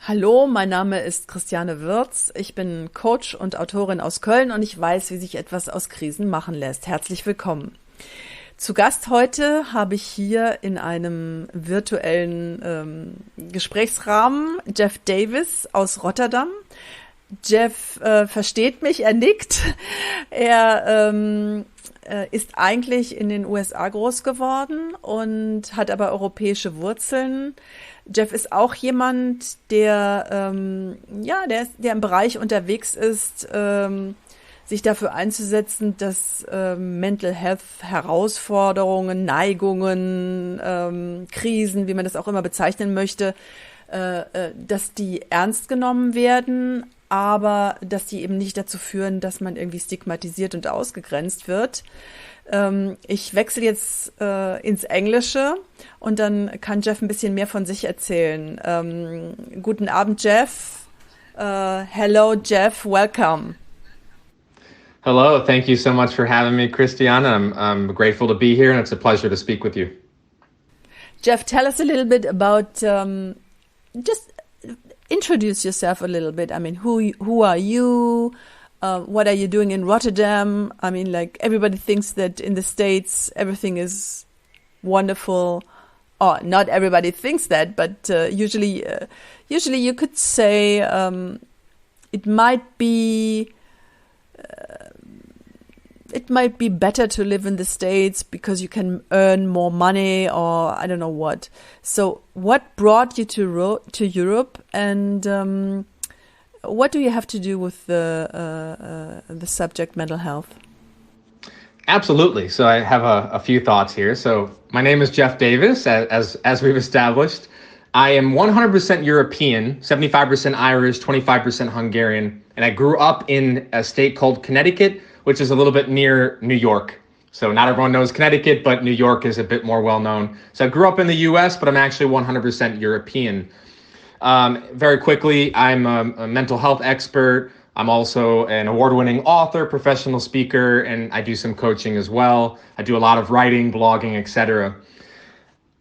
Hallo, mein Name ist Christiane Würz. Ich bin Coach und Autorin aus Köln und ich weiß, wie sich etwas aus Krisen machen lässt. Herzlich willkommen. Zu Gast heute habe ich hier in einem virtuellen Gesprächsrahmen Jeff Davis aus Rotterdam. Jeff versteht mich, er nickt. Er ist eigentlich in den USA groß geworden und hat aber europäische Wurzeln. Jeff ist auch jemand, der im Bereich unterwegs ist, sich dafür einzusetzen, dass Mental Health Herausforderungen, Neigungen, Krisen, wie man das auch immer bezeichnen möchte, dass die ernst genommen werden, aber dass die eben nicht dazu führen, dass man irgendwie stigmatisiert und ausgegrenzt wird. Ich wechsle jetzt ins Englische und dann kann Jeff ein bisschen mehr von sich erzählen. Guten Abend, Jeff. Hello, Jeff. Welcome. Hello. Thank you so much for having me, Christiana. I'm grateful to be here, and it's a pleasure to speak with you. Jeff, tell us a little bit about just introduce yourself a little bit. I mean, who are you? What are you doing in Rotterdam? I mean, like everybody thinks that in the States everything is wonderful. Oh, not everybody thinks that, but usually you could say it might be better to live in the States because you can earn more money, or I don't know what. So, what brought you to Europe, and what do you have to do with the subject mental health? Absolutely. So I have a few thoughts here. So my name is Jeff Davis, as we've established. I am 100% European, 75% Irish, 25% Hungarian, and I grew up in a state called Connecticut, which is a little bit near New York. So not everyone knows Connecticut, but New York is a bit more well known. So I grew up in the US, but I'm actually 100% European. Very quickly, I'm a mental health expert. I'm also an award-winning author, professional speaker, and I do some coaching as well. I do a lot of writing, blogging, etc.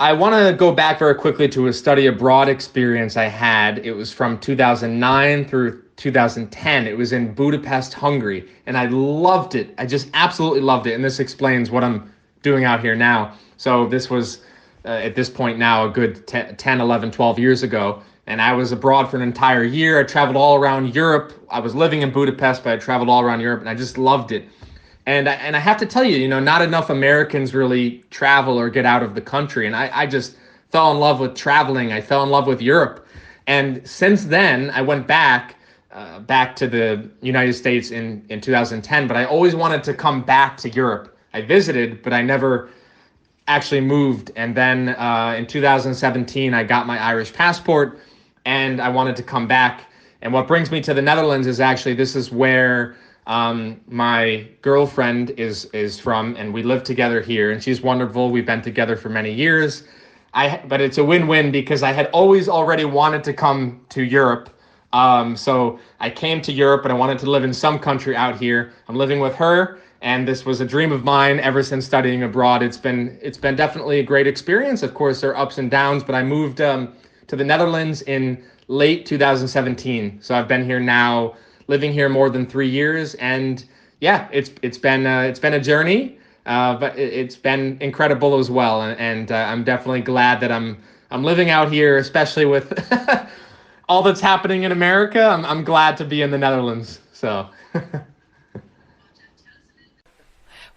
I want to go back very quickly to a study abroad experience I had. It was from 2009 through 2010. It was in Budapest, Hungary, and I loved it. I just absolutely loved it, and this explains what I'm doing out here now. So this was, at this point now, a good 10, 11, 12 years ago. And I was abroad for an entire year. I traveled all around Europe. I was living in Budapest, but I traveled all around Europe, and I just loved it. And I have to tell you, not enough Americans really travel or get out of the country. And I just fell in love with traveling. I fell in love with Europe. And since then, I went back to the United States in 2010, but I always wanted to come back to Europe. I visited, but I never actually moved. And then in 2017, I got my Irish passport, and I wanted to come back. And what brings me to the Netherlands is actually, this is where my girlfriend is from, and we live together here, and she's wonderful. We've been together for many years. But it's a win-win because I had always already wanted to come to Europe. So I came to Europe, and I wanted to live in some country out here. I'm living with her, and this was a dream of mine ever since studying abroad. It's been definitely a great experience. Of course, there are ups and downs, but I moved to the Netherlands in late 2017. So I've been here now, living here more than 3 years, and yeah, it's been a journey, but it's been incredible as well. And I'm definitely glad that I'm living out here, especially with all that's happening in America. I'm glad to be in the Netherlands. So.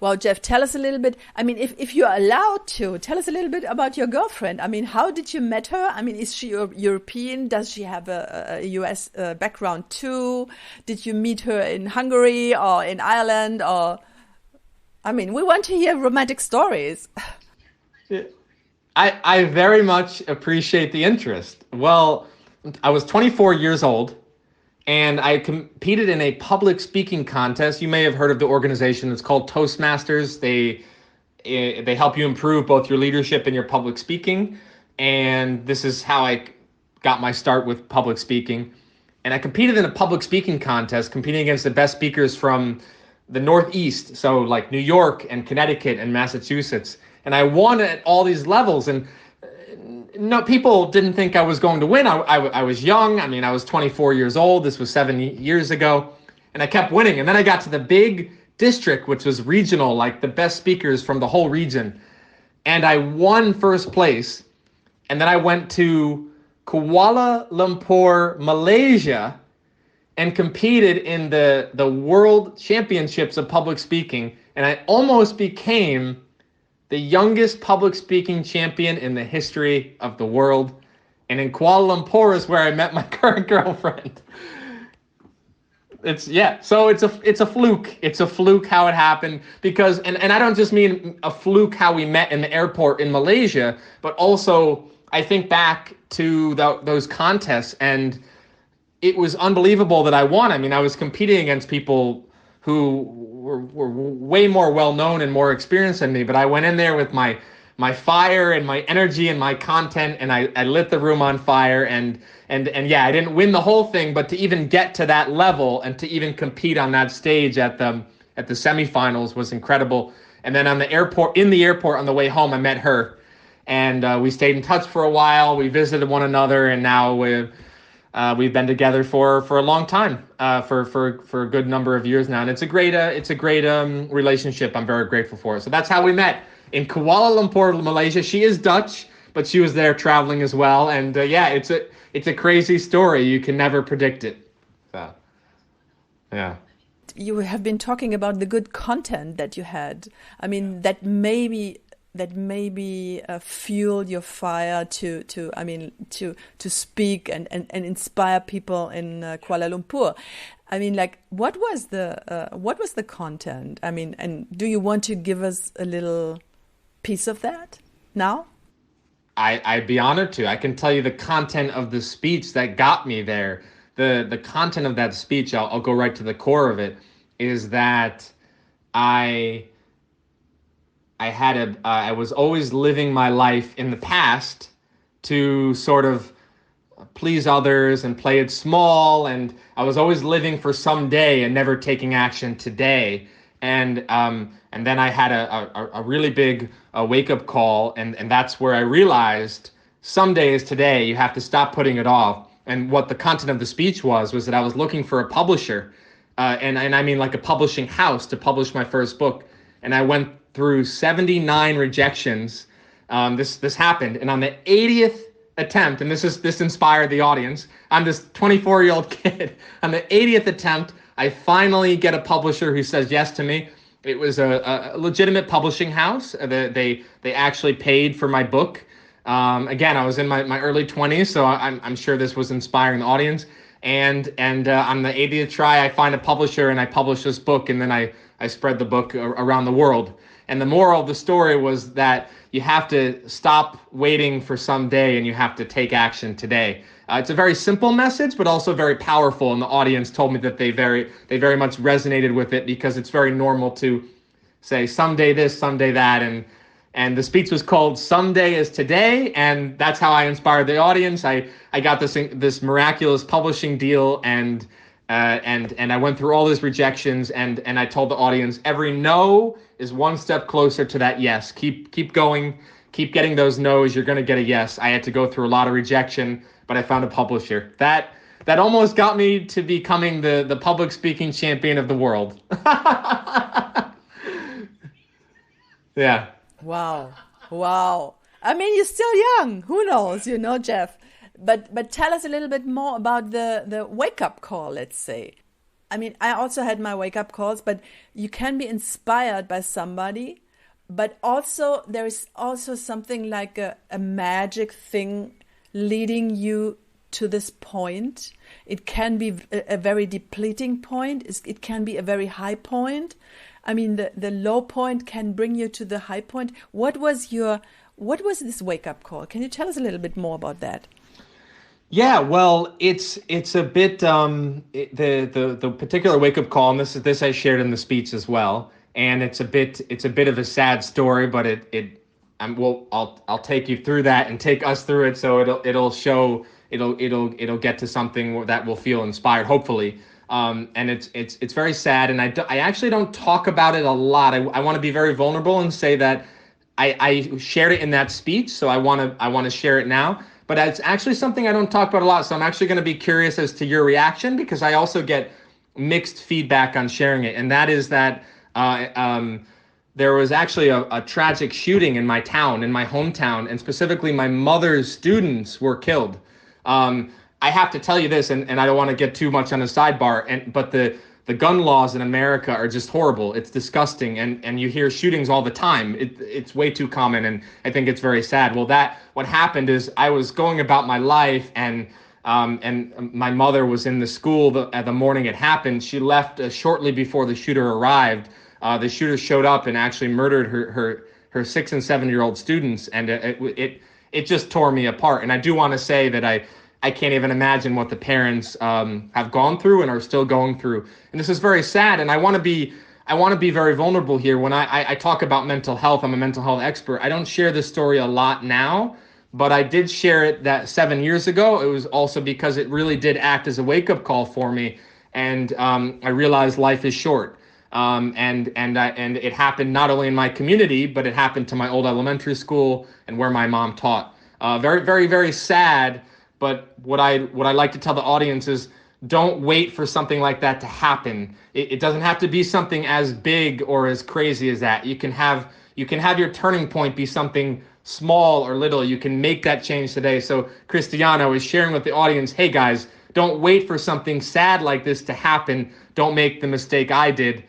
Well, Jeff, tell us a little bit. I mean, if you're allowed to, tell us a little bit about your girlfriend. I mean, how did you met her? I mean, is she European? Does she have a US background too? Did you meet her in Hungary or in Ireland? Or, I mean, we want to hear romantic stories. I very much appreciate the interest. Well, I was 24 years old, and I competed in a public speaking contest. You may have heard of the organization. It's called Toastmasters. They help you improve both your leadership and your public speaking. And this is how I got my start with public speaking. And I competed in a public speaking contest, competing against the best speakers from the Northeast, so like New York and Connecticut and Massachusetts. And I won at all these levels. And no, people didn't think I was going to win. I was young. I mean, I was 24 years old. This was 7 years ago. And I kept winning. And then I got to the big district, which was regional, like the best speakers from the whole region. And I won first place. And then I went to Kuala Lumpur, Malaysia, and competed in the World Championships of Public Speaking. And I almost became the youngest public speaking champion in the history of the world. And in Kuala Lumpur is where I met my current girlfriend. So it's a fluke. It's a fluke how it happened, because and I don't just mean a fluke how we met in the airport in Malaysia, but also I think back to those contests, and it was unbelievable that I won. I mean, I was competing against people who were way more well-known and more experienced than me, but I went in there with my fire and my energy and my content, and I lit the room on fire, and yeah, I didn't win the whole thing, but to even get to that level and to even compete on that stage at the semifinals was incredible. And then in the airport on the way home, I met her, and we stayed in touch for a while. We visited one another, and now we've been together for a long time, for a good number of years now, and it's a great relationship. I'm very grateful for it. So that's how we met in Kuala Lumpur, Malaysia. She is Dutch, but she was there traveling as well, and yeah, it's a crazy story. You can never predict it. So, yeah. You have been talking about the good content that you had. I mean, that maybe fuel your fire to speak and inspire people in Kuala Lumpur. I mean, like, what was the content? I mean, and do you want to give us a little piece of that now? I'd be honored to. I can tell you the content of the speech that got me there. The content of that speech, I'll go right to the core of it, is that I was always living my life in the past to sort of please others and play it small, and I was always living for someday and never taking action today. And then I had a really big wake-up call, and that's where I realized someday is today. You have to stop putting it off. And what the content of the speech was that I was looking for a publisher, and I mean like a publishing house to publish my first book. And I went through 79 rejections. This happened, and on the 80th attempt, and this inspired the audience. I'm this 24-year-old kid. On the 80th attempt, I finally get a publisher who says yes to me. It was a legitimate publishing house. They actually paid for my book. Again, I was in my early 20s, so I'm sure this was inspiring the audience. And on the 80th try, I find a publisher and I publish this book, and then I spread the book around the world. And the moral of the story was that you have to stop waiting for someday and you have to take action today. It's a very simple message, but also very powerful. And the audience told me that they very much resonated with it, because it's very normal to say someday this, someday that. And the speech was called "Someday is Today," and that's how I inspired the audience. I got this miraculous publishing deal, and I went through all these rejections, and I told the audience, every no is one step closer to that yes. Keep going, keep getting those no's. You're going to get a yes. I had to go through a lot of rejection, but I found a publisher. That almost got me to becoming the public speaking champion of the world. Yeah. Wow. I mean, you're still young. Who knows, Jeff? But tell us a little bit more about the wake-up call, let's say. I mean, I also had my wake-up calls, but you can be inspired by somebody, but also there is also something like a magic thing leading you to this point. It can be a very depleting point. It can be a very high point. I mean, the low point can bring you to the high point. What was this wake-up call? Can you tell us a little bit more about that? Yeah, well, it's a bit the particular wake-up call, and this I shared in the speech as well, and it's a bit of a sad story, but I'll take you through that and take us through it, so it'll get to something that will feel inspired, hopefully. And it's very sad, and I actually don't talk about it a lot. I want to be very vulnerable and say that I shared it in that speech, so I want to share it now. But it's actually something I don't talk about a lot. So I'm actually going to be curious as to your reaction, because I also get mixed feedback on sharing it. And that is that there was actually a tragic shooting in my town, in my hometown, and specifically my mother's students were killed. I have to tell you this, and I don't want to get too much on a sidebar, but the gun laws in America are just horrible. It's disgusting, and you hear shootings all the time. It's way too common, and I think it's very sad. Well, what happened is I was going about my life, and my mother was in the school at the morning it happened. She left shortly before the shooter arrived. The shooter showed up and actually murdered her 6 and 7-year-old students, and it just tore me apart. And I do want to say that I can't even imagine what the parents have gone through and are still going through. And this is very sad. And I want to be very vulnerable here. When I talk about mental health, I'm a mental health expert. I don't share this story a lot now, but I did share it that 7 years ago. It was also because it really did act as a wake-up call for me. And I realized life is short. And it happened not only in my community, but it happened to my old elementary school and where my mom taught. Very, very, very sad. But what I like to tell the audience is, don't wait for something like that to happen. It doesn't have to be something as big or as crazy as that. You can have your turning point be something small or little. You can make that change today. So Cristiano is sharing with the audience, hey guys, don't wait for something sad like this to happen. Don't make the mistake I did.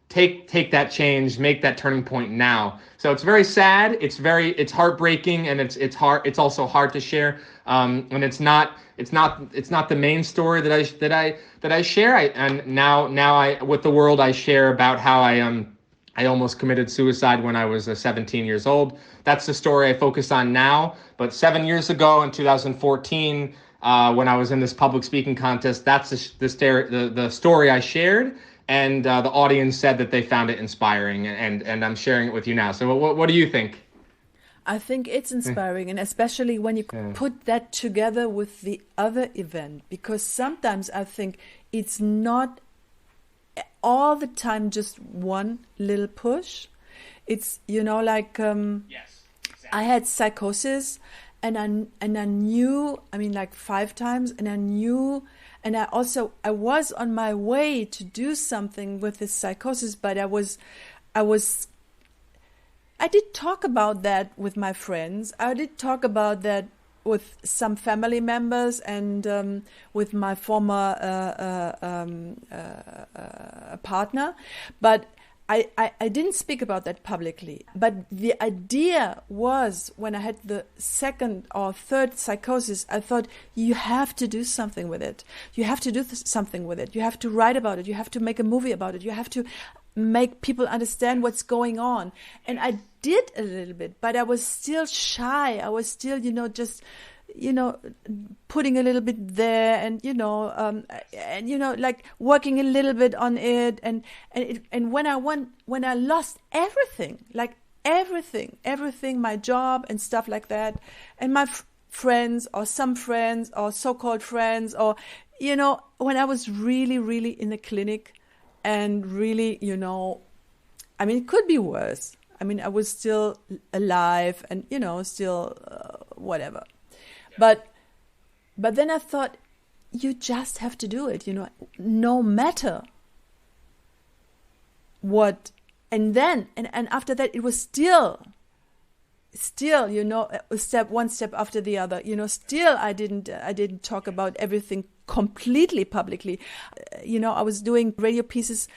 Take that change, make that turning point now. So it's very sad. It's heartbreaking, and it's hard. It's also hard to share. And it's not the main story that I share. And now with the world, I share about how I almost committed suicide when I was 17 years old. That's the story I focus on now. But 7 years ago, in 2014, when I was in this public speaking contest, that's the story I shared. And the audience said that they found it inspiring, and I'm sharing it with you now. So what do you think? I think it's inspiring, and especially when you put that together with the other event, because sometimes I think it's not all the time just one little push. It's, like Yes, exactly. I had psychosis, and I knew, like 5 times, and I knew. And I was on my way to do something with this psychosis, but I did talk about that with my friends. I did talk about that with some family members and with my former partner, but I didn't speak about that publicly. But the idea was, when I had the 2nd or 3rd psychosis, I thought, you have to do something with it. You have to do something with it. You have to write about it. You have to make a movie about it. You have to make people understand what's going on. And I did a little bit, but I was still shy. I was still, just putting a little bit there, and like working a little bit on it, and when I lost everything, like everything, my job and stuff like that, and my friends or some friends or so-called friends, or when I was really, really in the clinic, and really, it could be worse. I was still alive, and still whatever. But then I thought, you just have to do it, no matter what. And then, and after that, it was still, one step after the other, still I didn't talk about everything completely publicly. I was doing radio pieces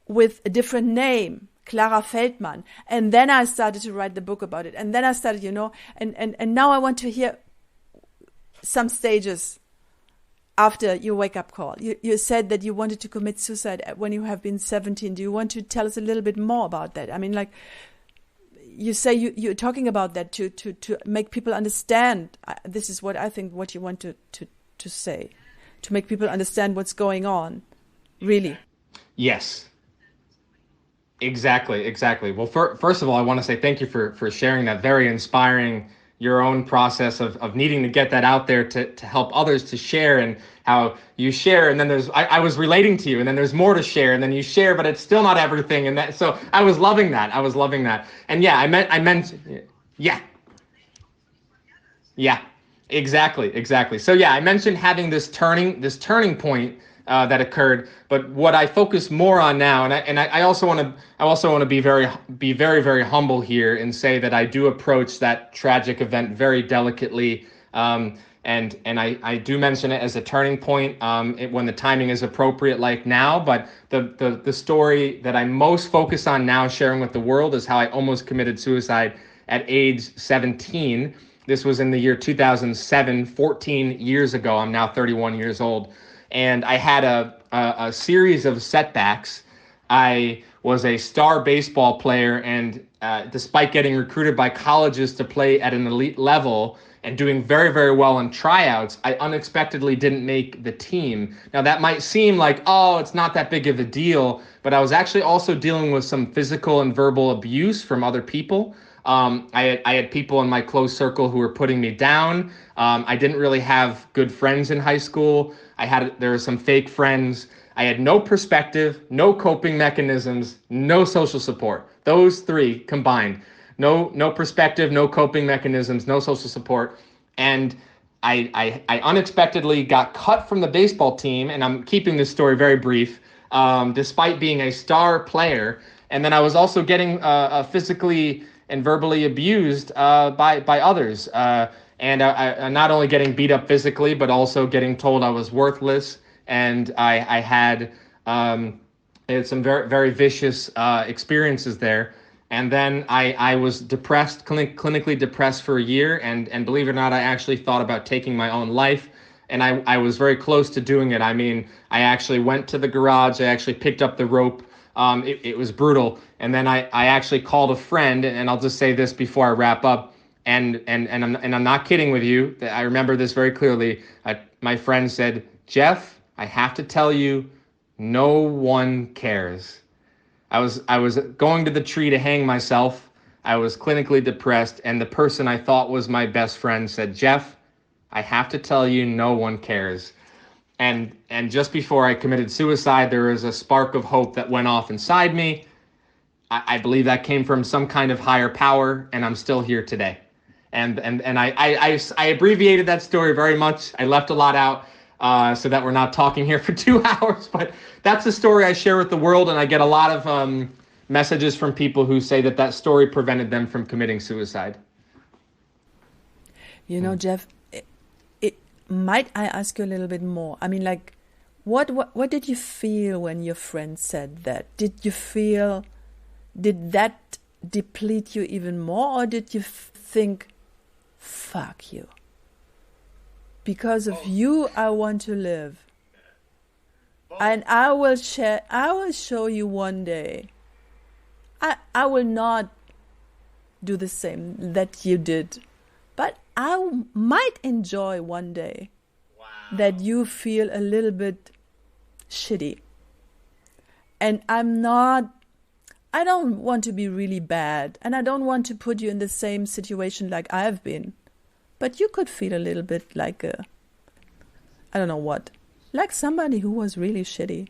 with a different name, Clara Feldman. And then I started to write the book about it. And then I started, and now I want to hear some stages after your wake-up call. You said that you wanted to commit suicide when you have been 17. Do you want to tell us a little bit more about that? You say you're talking about that to make people understand. This is what I think what you want to say, to make people understand what's going on, really. Yes. Exactly. Well, first of all, I want to say thank you for sharing that. Very inspiring, your own process of needing to get that out there to help others to share, and how you share, and then I was relating to you, and then there's more to share, and then you share, but it's still not everything. And that, so I was loving that. And yeah, I meant, yeah. Yeah, exactly. So yeah, I mentioned having this turning point that occurred, but what I focus more on now, and I also want to be very humble here and say that I do approach that tragic event very delicately, and I do mention it as a turning point when the timing is appropriate, like now. But the story that I most focus on now sharing with the world is how I almost committed suicide at age 17. This was in the year 2007, 14 years ago. I'm now 31 years old. And I had a series of setbacks. I was a star baseball player, and despite getting recruited by colleges to play at an elite level and doing very, very well in tryouts, I unexpectedly didn't make the team. Now, that might seem like, oh, it's not that big of a deal, but I was actually also dealing with some physical and verbal abuse from other people. I had people in my close circle who were putting me down. I didn't really have good friends in high school. There were some fake friends. I had no perspective, no coping mechanisms, no social support. Those three combined. No perspective, no coping mechanisms, no social support. And I unexpectedly got cut from the baseball team, and I'm keeping this story very brief, despite being a star player. And then I was also getting physically and verbally abused by others. And I not only getting beat up physically, but also getting told I was worthless. And I had some very, very vicious experiences there. And then I was depressed, clinically depressed for a year. And believe it or not, I actually thought about taking my own life. And I was very close to doing it. I mean, I actually went to the garage. I actually picked up the rope. It was brutal. And then I actually called a friend, and I'll just say this before I wrap up. And I'm not kidding with you. I remember this very clearly. My friend said, "Jeff, I have to tell you, no one cares." I was going to the tree to hang myself. I was clinically depressed, and the person I thought was my best friend said, "Jeff, I have to tell you, no one cares." And just before I committed suicide, there was a spark of hope that went off inside me. I believe that came from some kind of higher power, and I'm still here today. And I abbreviated that story very much. I left a lot out so that we're not talking here for 2 hours. But that's the story I share with the world, and I get a lot of messages from people who say that story prevented them from committing suicide. You know, Jeff, might I ask you a little bit more? I mean, like, what did you feel when your friend said that? Did that deplete you even more, or did you think, fuck you? Because of you, I want to live. And I will show you one day. I will not do the same that you did. But I might enjoy one day that you feel a little bit shitty. And I don't want to be really bad. And I don't want to put you in the same situation like I've been. But you could feel a little bit like I don't know what, like somebody who was really shitty.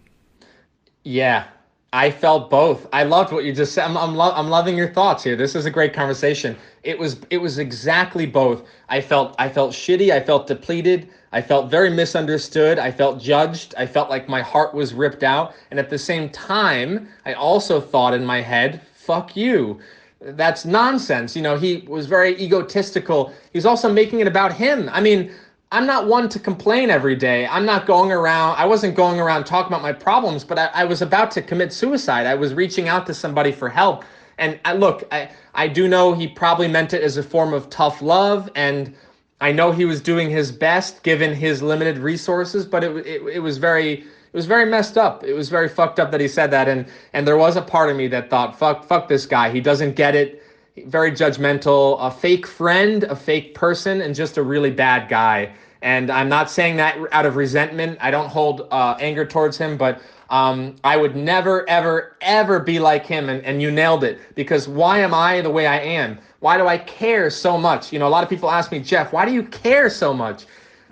Yeah, I felt both. I loved what you just said. I'm loving your thoughts here. This is a great conversation. It was exactly both. I felt shitty. I felt depleted. I felt very misunderstood. I felt judged. I felt like my heart was ripped out. And at the same time, I also thought in my head, fuck you. That's nonsense. You know, he was very egotistical. He's also making it about him. I mean, I'm not one to complain every day. I wasn't going around talking about my problems, but I was about to commit suicide. I was reaching out to somebody for help. And I do know he probably meant it as a form of tough love. And I know he was doing his best given his limited resources, but it was very messed up. It was very fucked up that he said that. And there was a part of me that thought, fuck this guy. He doesn't get it. Very judgmental, a fake friend, a fake person, and just a really bad guy. And I'm not saying that out of resentment. I don't hold anger towards him, but I would never, ever, ever be like him. And you nailed it. Because why am I the way I am? Why do I care so much? A lot of people ask me, Jeff, why do you care so much?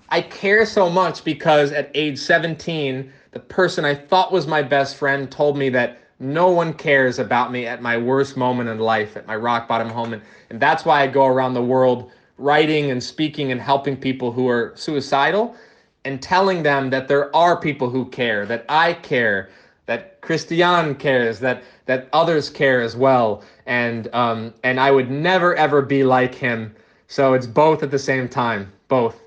I care so much because at age 17, the person I thought was my best friend told me that no one cares about me at my worst moment in life, at my rock bottom moment. And that's why I go around the world writing and speaking and helping people who are suicidal and telling them that there are people who care, that I care, that Christian cares, that others care as well. And I would never, ever be like him. So it's both at the same time, both.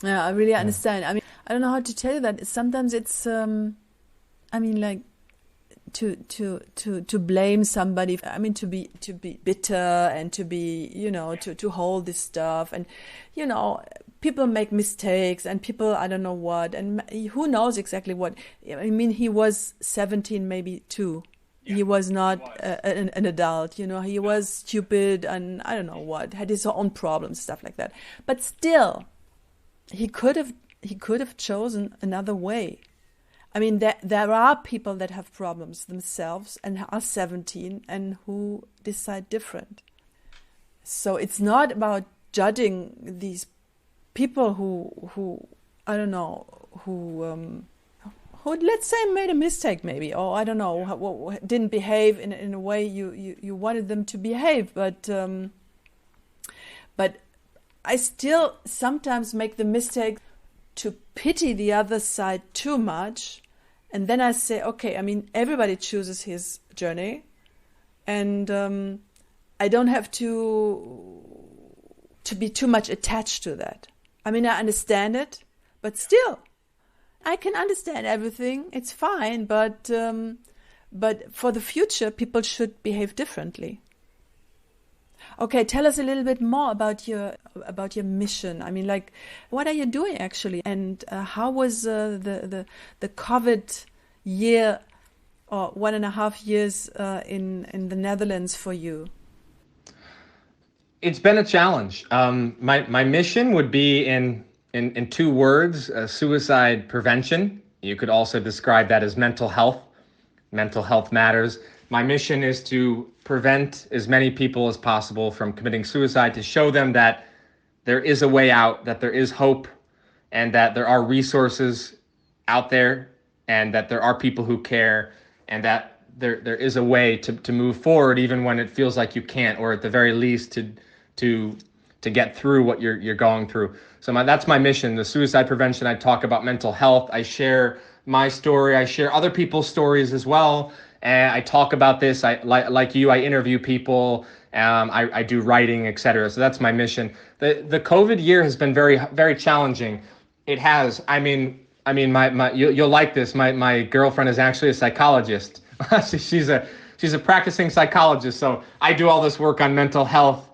Yeah, I really understand. I mean, I don't know how to tell you that. Sometimes it's, like to blame somebody. I mean, to be bitter and to be, to hold this stuff. And, people make mistakes and people, I don't know what, and who knows exactly what. I mean, he was 17, maybe too. He was not an adult, he was stupid and I don't know what, had his own problems, stuff like that. But still, he could have chosen another way. I mean, there are people that have problems themselves and are 17 and who decide different. So it's not about judging these people who I don't know, who let's say made a mistake maybe, or I don't know, didn't behave in a way you wanted them to behave, but I still sometimes make the mistake to pity the other side too much, and then I say, okay, I mean, everybody chooses his journey, and I don't have to be too much attached to that. I mean, I understand it, but still, I can understand everything. It's fine, but for the future, people should behave differently. Okay, tell us a little bit more about your mission. I mean, like, what are you doing actually, and how was the COVID year or 1.5 years in the Netherlands for you? It's been a challenge. My mission would be in 2 words: suicide prevention. You could also describe that as mental health. Mental health matters. My mission is to prevent as many people as possible from committing suicide, to show them that there is a way out, that there is hope, and that there are resources out there, and that there are people who care, and that there is a way to move forward even when it feels like you can't, or at the very least to get through what you're going through. So that's my mission, the suicide prevention. I talk about mental health. I share my story. I share other people's stories as well. And I talk about this. Like you, I interview people. I do writing, etc. So that's my mission. The COVID year has been very, very challenging. It has. I mean, you'll like this. My girlfriend is actually a psychologist. She's a practicing psychologist. So I do all this work on mental health.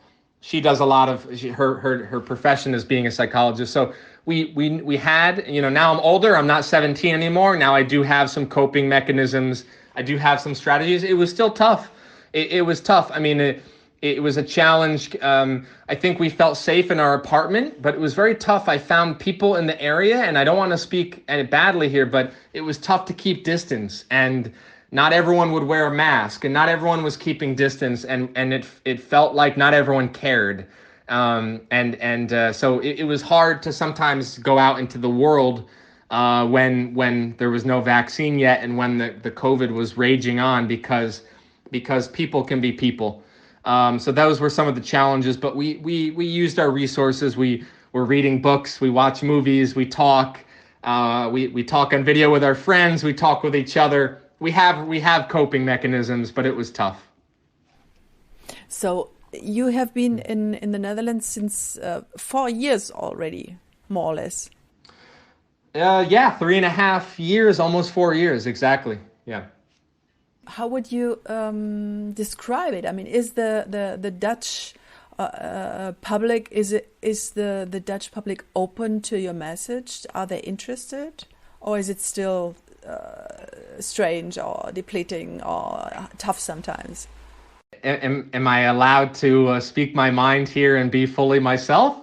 She does a lot of her profession as being a psychologist. So we had, now I'm older. I'm not 17 anymore. Now I do have some coping mechanisms. I do have some strategies. It was still tough. It was tough. I mean, it was a challenge. I think we felt safe in our apartment, but it was very tough. I found people in the area, and I don't want to speak badly here, but it was tough to keep distance, and not everyone would wear a mask, and not everyone was keeping distance, and it felt like not everyone cared. So it was hard to sometimes go out into the world when there was no vaccine yet, and when the COVID was raging on, because people can be people. So those were some of the challenges, but we used our resources. We were reading books, we watch movies, we talk, we talk on video with our friends, we talk with each other. We have coping mechanisms, but it was tough. So you have been in the Netherlands since 4 years already, more or less. 3.5 years, almost 4 years, exactly. Yeah. How would you describe it? I mean, is the Dutch public, is the Dutch public open to your message? Are they interested, or is it still strange or depleting or tough sometimes? Am I allowed to speak my mind here and be fully myself?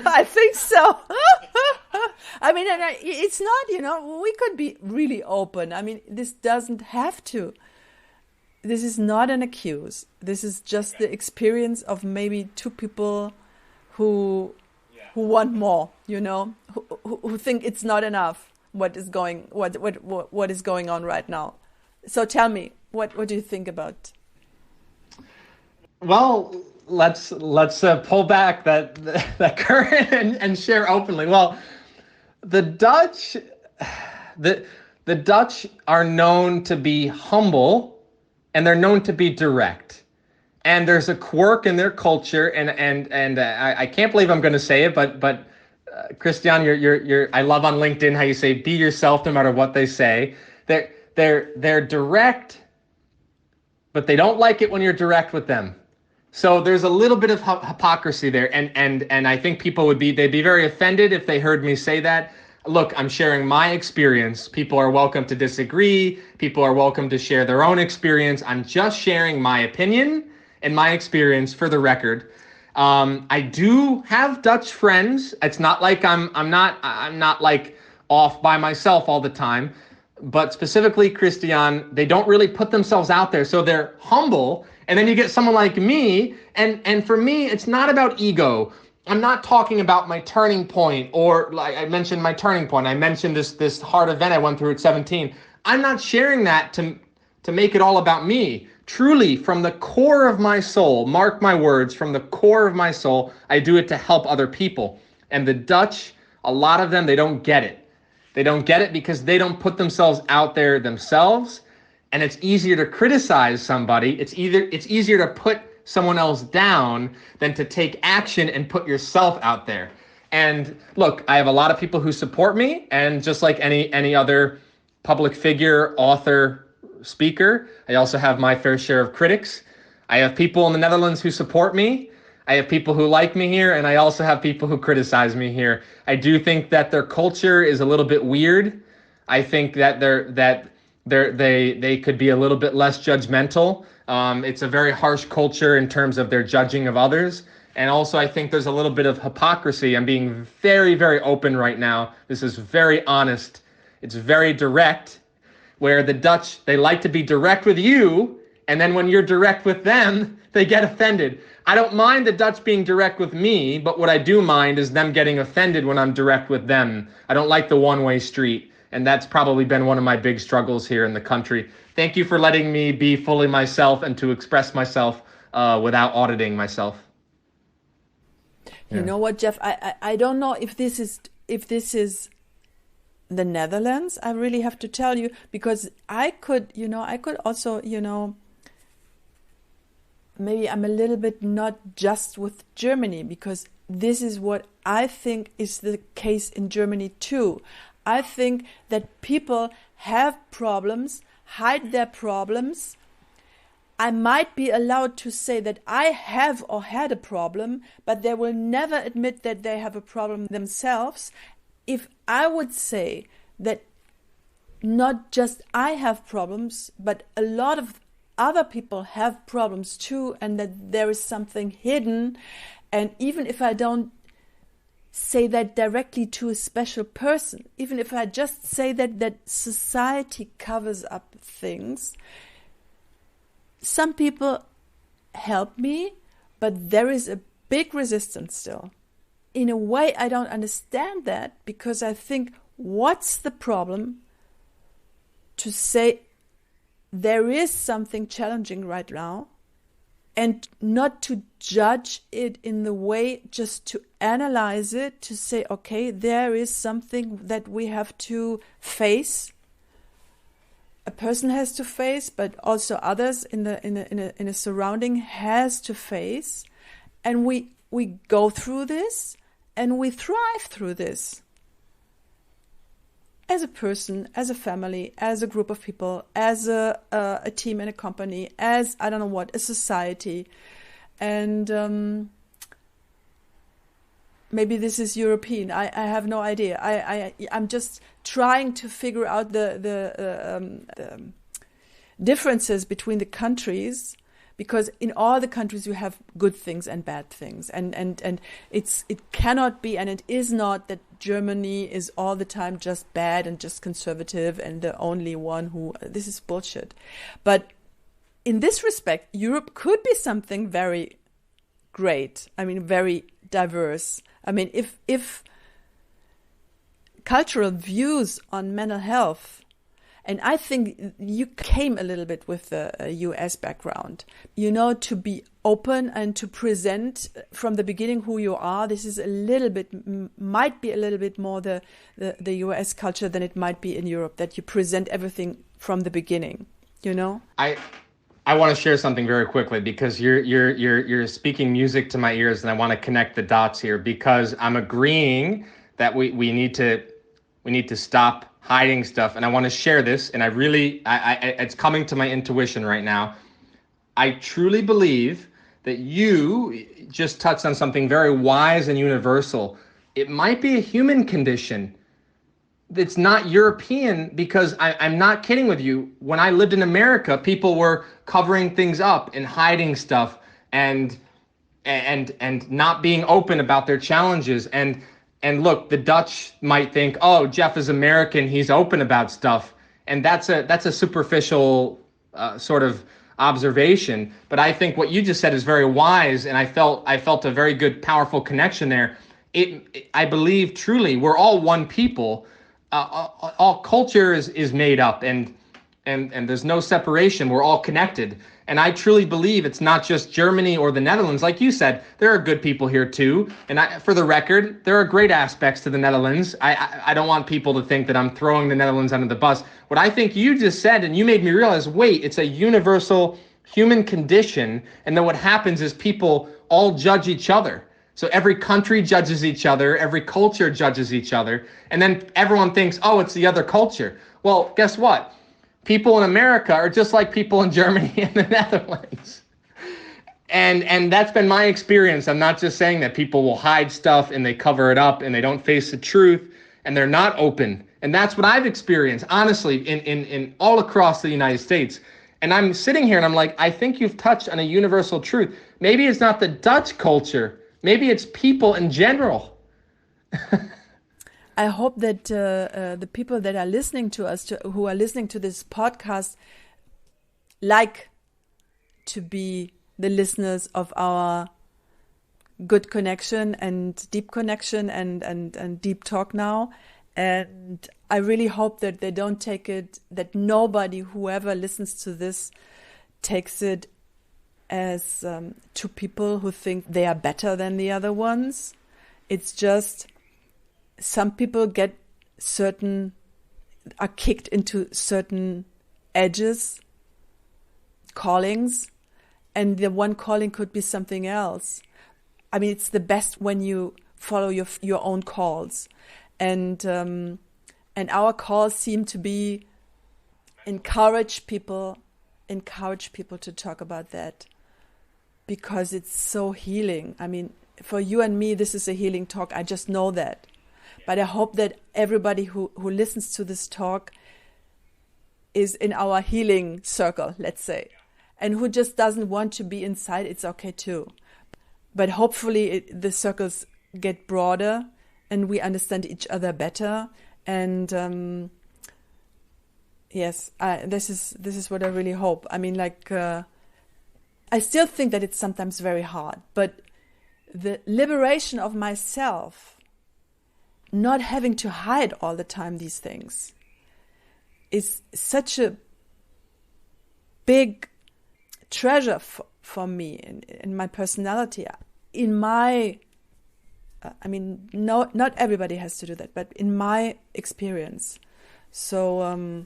I think so. I mean, it's not, we could be really open. I mean, this doesn't have to. This is not an accuse. This is just the experience of maybe two people who want more, who think it's not enough what is going on right now. So tell me, what do you think about? Well, let's pull back that curtain and share openly. Well, the Dutch are known to be humble, and they're known to be direct. And there's a quirk in their culture, and I can't believe I'm going to say it, but Christian, you're I love on LinkedIn how you say be yourself no matter what they say. They're direct, but they don't like it when you're direct with them. So there's a little bit of hypocrisy there, and I think people they'd be very offended if they heard me say that. Look, I'm sharing my experience. People are welcome to disagree. People are welcome to share their own experience. I'm just sharing my opinion and my experience for the record. I do have Dutch friends. It's not like I'm not like off by myself all the time. But specifically, Christian, they don't really put themselves out there. So they're humble. And then you get someone like me. And for me, it's not about ego. I'm not talking about my turning point, or like I mentioned my turning point. I mentioned this hard event I went through at 17. I'm not sharing that to make it all about me. Truly, from the core of my soul, mark my words, from the core of my soul, I do it to help other people. And the Dutch, a lot of them, they don't get it. They don't get it because they don't put themselves out there themselves. And it's easier to criticize somebody. It's easier to put someone else down than to take action and put yourself out there. And look, I have a lot of people who support me, and just like any other public figure, author, speaker, I also have my fair share of critics. I have people in the Netherlands who support me. I have people who like me here, and I also have people who criticize me here. I do think that their culture is a little bit weird. I think that they could be a little bit less judgmental. It's a very harsh culture in terms of their judging of others. And also, I think there's a little bit of hypocrisy. I'm being very, very open right now. This is very honest. It's very direct, where the Dutch, they like to be direct with you, and then when you're direct with them, they get offended. I don't mind the Dutch being direct with me, but what I do mind is them getting offended when I'm direct with them. I don't like the one-way street. And that's probably been one of my big struggles here in the country. Thank you for letting me be fully myself and to express myself without auditing myself. You know what, Jeff? I don't know if this is the Netherlands. I really have to tell you, because I could also, maybe I'm a little bit not just with Germany, because this is what I think is the case in Germany too. I think that people have problems, hide their problems. I might be allowed to say that I have or had a problem, but they will never admit that they have a problem themselves. If I would say that not just I have problems, but a lot of other people have problems too, and that there is something hidden, and even if I don't say that directly to a special person, even if I just say that society covers up things, some people help me, but there is a big resistance still. In a way, I don't understand that, because I think, what's the problem to say there is something challenging right now, and not to judge it in the way, just to analyze it, to say, okay, there is something that we have to face. A person has to face, but also others in a surrounding has to face, and we go through this, and we thrive through this. As a person, as a family, as a group of people, as a team in a company, as, I don't know what, a society. And maybe this is European. I have no idea. I'm just trying to figure out the differences between the countries. because in all the countries you have good things and bad things, and it cannot be, and it is not that Germany is all the time just bad and just conservative and the only one who, this is bullshit. But in this respect, Europe could be something very great. I mean, very diverse. I mean, if cultural views on mental health, and I think you came a little bit with the US background, to be open and to present from the beginning who you are. This is might be a little bit more the US culture than it might be in Europe, that you present everything from the beginning, I want to share something very quickly, because you're speaking music to my ears, and I want to connect the dots here, because I'm agreeing that we need to stop hiding stuff, and I want to share this, and it's coming to my intuition right now. I truly believe that you just touched on something very wise and universal. It might be a human condition. It's not European, because I'm not kidding with you. When I lived in America, people were covering things up and hiding stuff and not being open about their challenges. And look, the Dutch might think, oh, Jeff is American, he's open about stuff. And that's a superficial sort of observation. But I think what you just said is very wise, and I felt a very good, powerful connection there. I believe truly we're all one people. All culture is made up, and there's no separation. We're all connected. And I truly believe it's not just Germany or the Netherlands. Like you said, there are good people here too. And for the record, there are great aspects to the Netherlands. I don't want people to think that I'm throwing the Netherlands under the bus. What I think you just said, and you made me realize, wait, it's a universal human condition. And then what happens is people all judge each other. So every country judges each other, every culture judges each other, and then everyone thinks, oh, it's the other culture. Well, guess what? People in America are just like people in Germany and the Netherlands. And that's been my experience. I'm not just saying that. People will hide stuff and they cover it up and they don't face the truth and they're not open. And that's what I've experienced, honestly, in all across the United States. And I'm sitting here and I'm like, I think you've touched on a universal truth. Maybe it's not the Dutch culture. Maybe it's people in general. I hope that the people that are listening to us, who are listening to this podcast, like to be the listeners of our good connection and deep connection and deep talk now. And I really hope that they don't take it, that nobody, whoever listens to this, takes it as two people who think they are better than the other ones. It's just some people are kicked into certain edges, callings, and the one calling could be something else. I mean, it's the best when you follow your own calls, and our calls seem to be encourage people to talk about that, because it's so healing. I mean, for you and me, this is a healing talk. I just know that. But I hope that everybody who listens to this talk is in our healing circle, let's say. And who just doesn't want to be inside, it's okay too. But hopefully the circles get broader and we understand each other better. And yes, this is what I really hope. I mean, I still think that it's sometimes very hard, but the liberation of myself, not having to hide all the time these things, is such a big treasure for me in my personality. In my, no, not everybody has to do that, but in my experience. So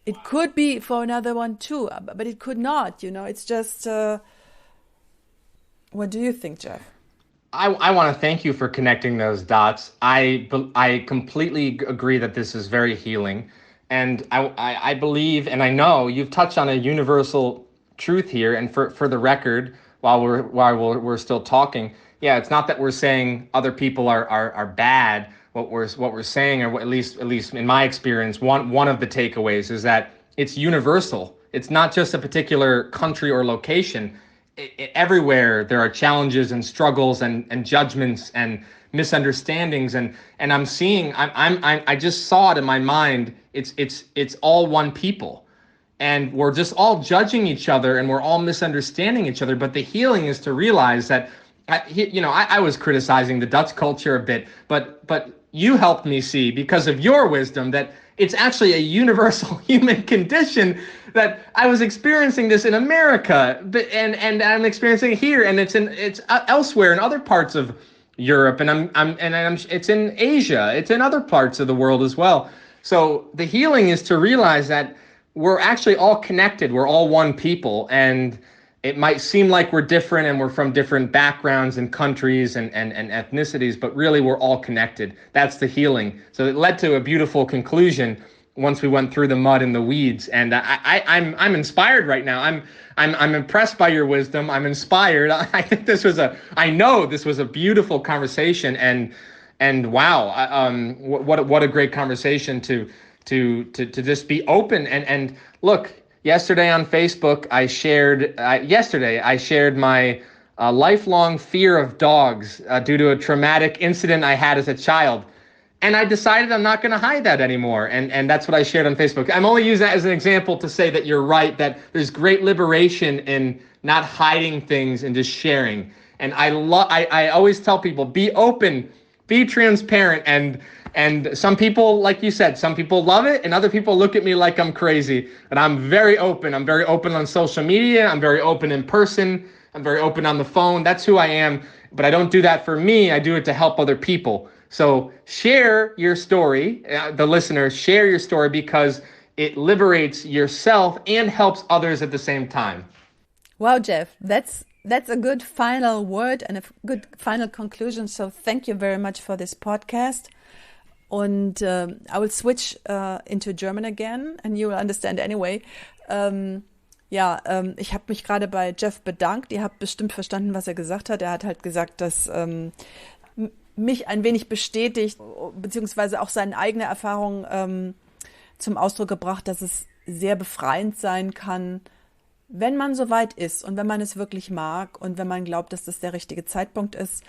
it could be for another one too, but it could not, it's just, what do you think, Jeff? I want to thank you for connecting those dots. I completely agree that this is very healing. And I believe, and I know you've touched on a universal truth here. And for the record, while we're still talking, yeah, it's not that we're saying other people are bad. What we're saying, or at least in my experience, one of the takeaways is that it's universal. it's not just a particular country or location. Everywhere there are challenges and struggles and judgments and misunderstandings, and I'm seeing, I just saw it in my mind. It's all one people, and we're just all judging each other, and we're all misunderstanding each other. But the healing is to realize that, I was criticizing the Dutch culture a bit, but you helped me see, because of your wisdom, that it's actually a universal human condition, that I was experiencing this in America, and I'm experiencing it here, and it's elsewhere in other parts of Europe, and it's in Asia, it's in other parts of the world as well. So the healing is to realize that we're actually all connected. We're all one people, and it might seem like we're different and we're from different backgrounds and countries and ethnicities, but really we're all connected. That's the healing. So it led to a beautiful conclusion once we went through the mud and the weeds. And I'm inspired right now. I'm impressed by your wisdom. I'm inspired. I think I know this was a beautiful conversation, and wow, what a great conversation to just be open and look. Yesterday on Facebook, I shared my lifelong fear of dogs due to a traumatic incident I had as a child. And I decided I'm not going to hide that anymore. And that's what I shared on Facebook. I'm only using that as an example to say that you're right, that there's great liberation in not hiding things and just sharing. And I always tell people, be open, be transparent, and some people, like you said, some people love it, and other people look at me like I'm crazy. But I'm very open. I'm very open on social media. I'm very open in person. I'm very open on the phone. That's who I am. But I don't do that for me. I do it to help other people. So share your story, the listeners, share your story, because it liberates yourself and helps others at the same time. Wow, Jeff, that's a good final word and a good final conclusion. So thank you very much for this podcast. Und I will switch into German again, and you will understand anyway. Ich habe mich gerade bei Jeff bedankt. Ihr habt bestimmt verstanden, was er gesagt hat. Er hat halt gesagt, dass mich ein wenig bestätigt, beziehungsweise auch seine eigene Erfahrung zum Ausdruck gebracht, dass es sehr befreiend sein kann, wenn man so weit ist und wenn man es wirklich mag und wenn man glaubt, dass das der richtige Zeitpunkt ist,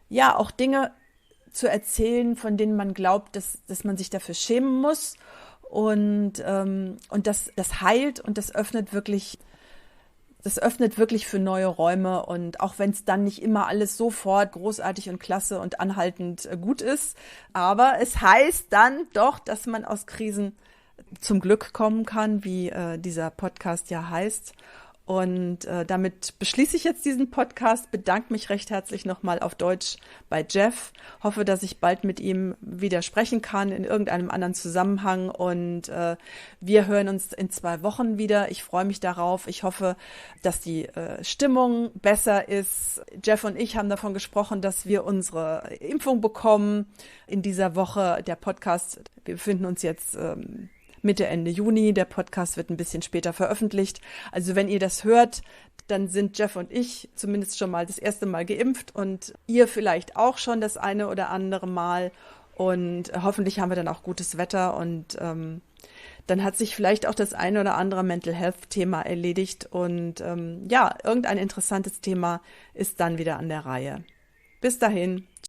ja, auch Dinge zu erzählen, von denen man glaubt, dass man sich dafür schämen muss, und das heilt und das öffnet wirklich für neue Räume, und auch wenn es dann nicht immer alles sofort großartig und klasse und anhaltend gut ist, aber es heißt dann doch, dass man aus Krisen zum Glück kommen kann, wie dieser Podcast ja heißt. Und damit beschließe ich jetzt diesen Podcast, bedanke mich recht herzlich nochmal auf Deutsch bei Jeff, hoffe, dass ich bald mit ihm wieder sprechen kann in irgendeinem anderen Zusammenhang, und wir hören uns in 2 Wochen wieder. Ich freue mich darauf. Ich hoffe, dass die Stimmung besser ist. Jeff und ich haben davon gesprochen, dass wir unsere Impfung bekommen in dieser Woche. Der Podcast, wir befinden uns jetzt Mitte, Ende Juni. Der Podcast wird ein bisschen später veröffentlicht. Also wenn ihr das hört, dann sind Jeff und ich zumindest schon mal das erste Mal geimpft und ihr vielleicht auch schon das eine oder andere Mal. Und hoffentlich haben wir dann auch gutes Wetter, und dann hat sich vielleicht auch das eine oder andere Mental Health Thema erledigt, und irgendein interessantes Thema ist dann wieder an der Reihe. Bis dahin.